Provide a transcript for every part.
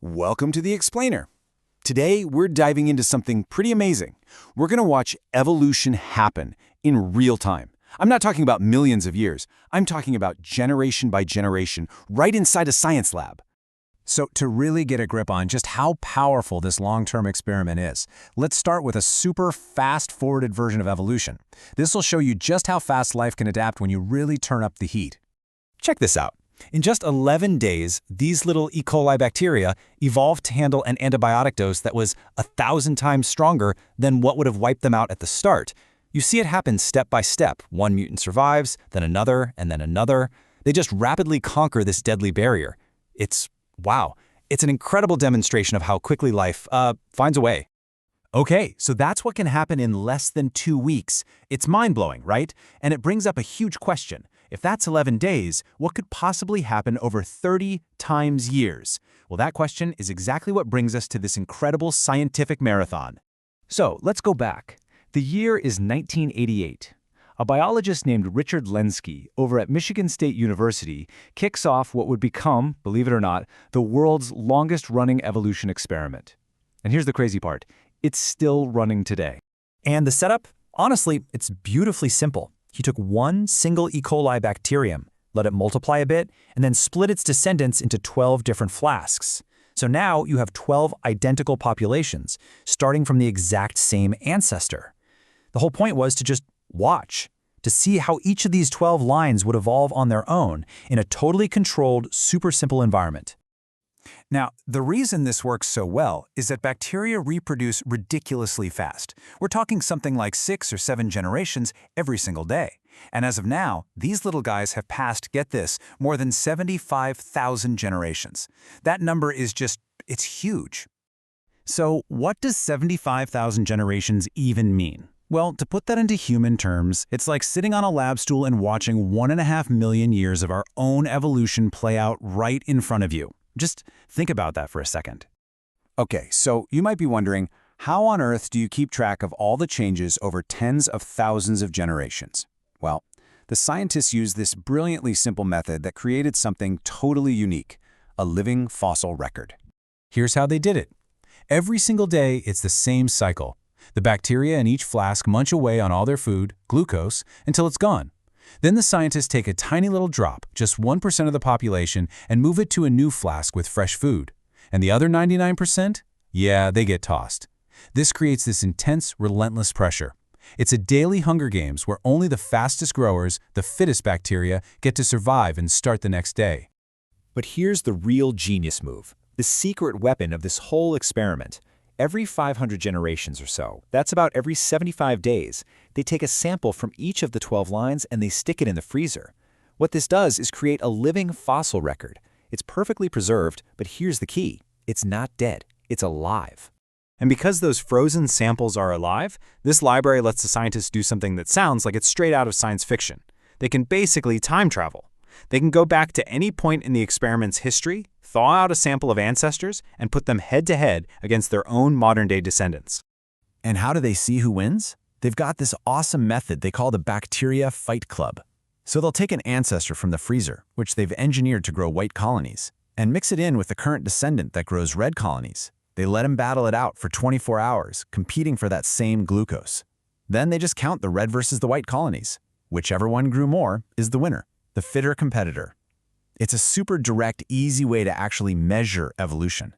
Welcome to The Explainer. Today, we're diving into something pretty amazing. We're going to watch evolution happen in real time. I'm not talking about millions of years. I'm talking about generation by generation, right inside a science lab. So to really get a grip on just how powerful this long-term experiment is, let's start with a super fast-forwarded version of evolution. This will show you just how fast life can adapt when you really turn up the heat. Check this out. In just 11 days, these little E. coli bacteria evolved to handle an antibiotic dose that was 1,000 times stronger than what would have wiped them out at the start. You see it happen step by step. One mutant survives, then another, and then another. They just rapidly conquer this deadly barrier. Wow. It's an incredible demonstration of how quickly life finds a way. Okay, so that's what can happen in less than 2 weeks. It's mind-blowing, right? And it brings up a huge question. If that's 11 days, what could possibly happen over 30 times years? Well, that question is exactly what brings us to this incredible scientific marathon. So let's go back. The year is 1988. A biologist named Richard Lenski over at Michigan State University kicks off what would become, believe it or not, the world's longest-running evolution experiment. And here's the crazy part. It's still running today. And the setup? Honestly, it's beautifully simple. He took one single E. coli bacterium, let it multiply a bit, and then split its descendants into 12 different flasks. So now you have 12 identical populations, starting from the exact same ancestor. The whole point was to just watch, to see how each of these 12 lines would evolve on their own in a totally controlled, super simple environment. Now, the reason this works so well is that bacteria reproduce ridiculously fast. We're talking something like 6 or 7 generations every single day. And as of now, these little guys have passed, get this, more than 75,000 generations. That number is it's huge. So what does 75,000 generations even mean? Well, to put that into human terms, it's like sitting on a lab stool and watching 1.5 million years of our own evolution play out right in front of you. Just think about that for a second. Okay, so you might be wondering, how on earth do you keep track of all the changes over tens of thousands of generations? Well, the scientists used this brilliantly simple method that created something totally unique, a living fossil record. Here's how they did it. Every single day, it's the same cycle. The bacteria in each flask munch away on all their food, glucose, until it's gone. Then the scientists take a tiny little drop, just 1% of the population, and move it to a new flask with fresh food. And the other 99%? Yeah, they get tossed. This creates this intense, relentless pressure. It's a daily Hunger Games where only the fastest growers, the fittest bacteria, get to survive and start the next day. But here's the real genius move, the secret weapon of this whole experiment. Every 500 generations or so, that's about every 75 days, they take a sample from each of the 12 lines and they stick it in the freezer. What this does is create a living fossil record. It's perfectly preserved, but here's the key. It's not dead. It's alive. And because those frozen samples are alive, this library lets the scientists do something that sounds like it's straight out of science fiction. They can basically time travel. They can go back to any point in the experiment's history, thaw out a sample of ancestors, and put them head-to-head against their own modern-day descendants. And how do they see who wins? They've got this awesome method they call the Bacteria Fight Club. So they'll take an ancestor from the freezer, which they've engineered to grow white colonies, and mix it in with the current descendant that grows red colonies. They let them battle it out for 24 hours, competing for that same glucose. Then they just count the red versus the white colonies. Whichever one grew more is the winner, the fitter competitor. It's a super direct, easy way to actually measure evolution.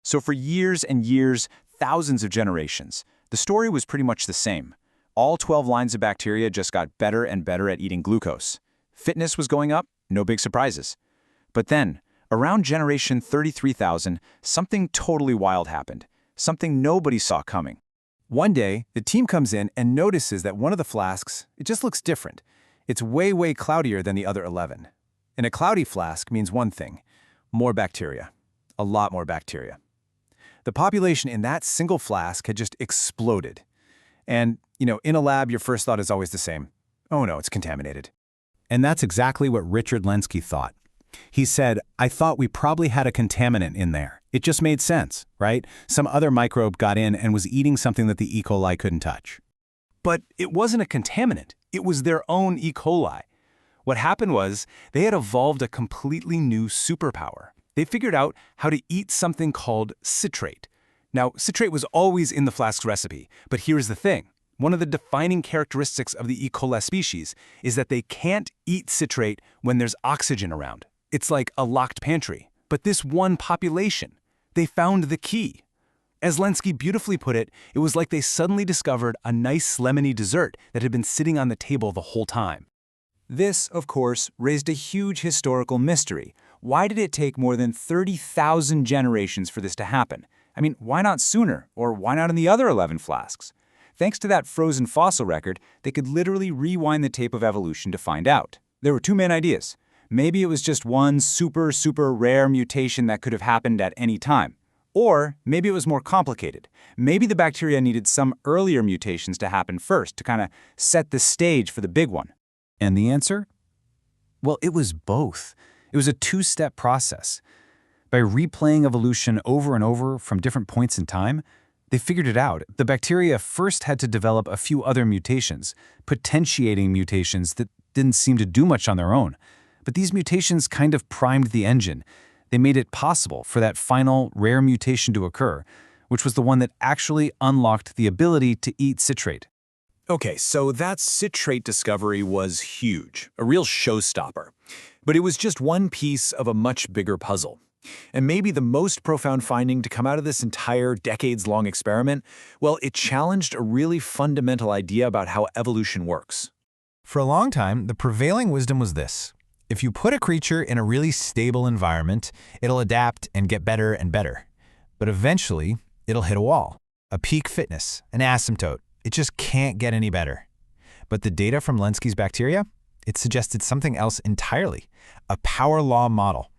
So for years and years, thousands of generations, the story was pretty much the same. All 12 lines of bacteria just got better and better at eating glucose. Fitness was going up, no big surprises. But then, around generation 33,000, something totally wild happened, something nobody saw coming. One day, the team comes in and notices that one of the flasks, it just looks different. It's way, way cloudier than the other 11. And a cloudy flask means one thing, more bacteria, a lot more bacteria. The population in that single flask had just exploded. And, in a lab, your first thought is always the same. Oh no, it's contaminated. And that's exactly what Richard Lenski thought. He said, I thought we probably had a contaminant in there. It just made sense, right? Some other microbe got in and was eating something that the E. coli couldn't touch. But it wasn't a contaminant. It was their own E. coli. What happened was they had evolved a completely new superpower. They figured out how to eat something called citrate. Now, citrate was always in the flask's recipe, but here's the thing. One of the defining characteristics of the E. coli species is that they can't eat citrate when there's oxygen around. It's like a locked pantry. But this one population, they found the key. As Lenski beautifully put it, it was like they suddenly discovered a nice lemony dessert that had been sitting on the table the whole time. This, of course, raised a huge historical mystery. Why did it take more than 30,000 generations for this to happen? I mean, why not sooner? Or why not in the other 11 flasks? Thanks to that frozen fossil record, they could literally rewind the tape of evolution to find out. There were two main ideas. Maybe it was just one super rare mutation that could have happened at any time. Or maybe it was more complicated. Maybe the bacteria needed some earlier mutations to happen first to kind of set the stage for the big one. And the answer? Well, it was both. It was a two-step process. By replaying evolution over and over from different points in time, they figured it out. The bacteria first had to develop a few other mutations, potentiating mutations that didn't seem to do much on their own. But these mutations kind of primed the engine. They made it possible for that final rare mutation to occur, which was the one that actually unlocked the ability to eat citrate. Okay, so that citrate discovery was huge, a real showstopper. But it was just one piece of a much bigger puzzle. And maybe the most profound finding to come out of this entire decades-long experiment, well, it challenged a really fundamental idea about how evolution works. For a long time, the prevailing wisdom was this. If you put a creature in a really stable environment, it'll adapt and get better and better. But eventually, it'll hit a wall, a peak fitness, an asymptote. It just can't get any better. But the data from Lenski's bacteria, it suggested something else entirely, a power law model.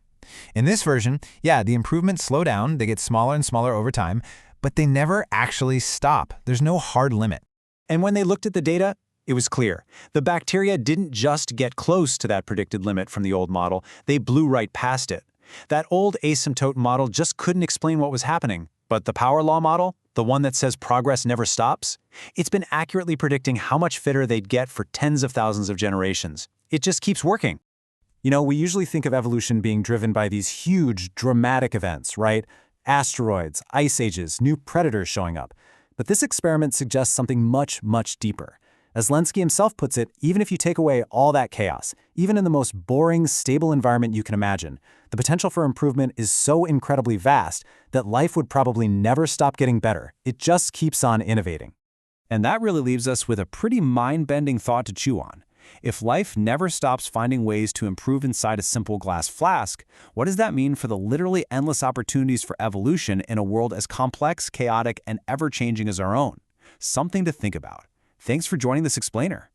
In this version, yeah, the improvements slow down, they get smaller and smaller over time, but they never actually stop. There's no hard limit. And when they looked at the data, it was clear. The bacteria didn't just get close to that predicted limit from the old model, they blew right past it. That old asymptote model just couldn't explain what was happening. But the power law model, the one that says progress never stops, it's been accurately predicting how much fitter they'd get for tens of thousands of generations. It just keeps working. You know, we usually think of evolution being driven by these huge, dramatic events, right? Asteroids, ice ages, new predators showing up. But this experiment suggests something much deeper. As Lenski himself puts it, even if you take away all that chaos, even in the most boring, stable environment you can imagine, the potential for improvement is so incredibly vast that life would probably never stop getting better. It just keeps on innovating. And that really leaves us with a pretty mind-bending thought to chew on. If life never stops finding ways to improve inside a simple glass flask, what does that mean for the literally endless opportunities for evolution in a world as complex, chaotic, and ever-changing as our own? Something to think about. Thanks for joining this explainer.